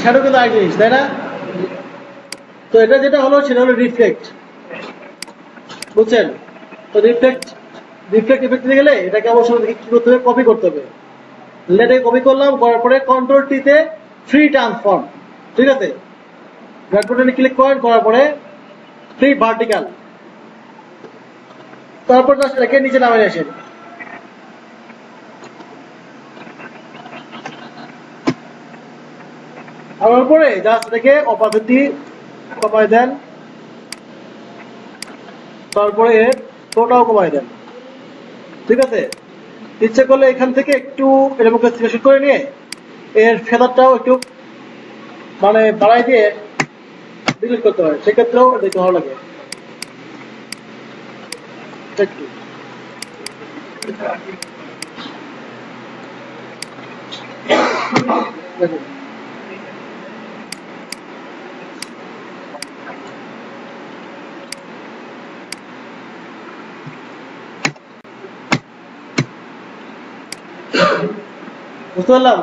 Shadow কিন্তু আরেক জিনিস, তাই না? তো এটা যেটা হলো সেটা হলো রিফ্লেক্ট, বুঝছেন? তো রিফ্লেক্ট ইফেক্ট দিতে গেলে এটাকে অবশ্যই কি করতে হবে, কপি করতে হবে। লেটে কপি করলাম, করার পরে কন্ট্রোল টিতে ফ্রি ট্রান্সফর্ম, ঠিক আছে? রাইট বাটনে ক্লিক করেন, করার পরে ফ্রি ভার্টিক্যাল, তারপর জাস্ট এটাকে নিচে নামিয়ে আসেন। আমার পরে জাস্ট এটাকে অপাসিটি কমায় দেন, তারপরে এর টোটাও কমায় দেন, ঠিক আছে? ইচ্ছে করলে এখান থেকে একটু এরকম সিলেকশন করে নিয়ে এর ফেদারটাও একটু মানে বাড়াই দিয়ে ডিলিট করতে হয়, সেক্ষেত্রেও দেখতে ভালো লাগে একটু। দেখুন বুঝতে পারলাম।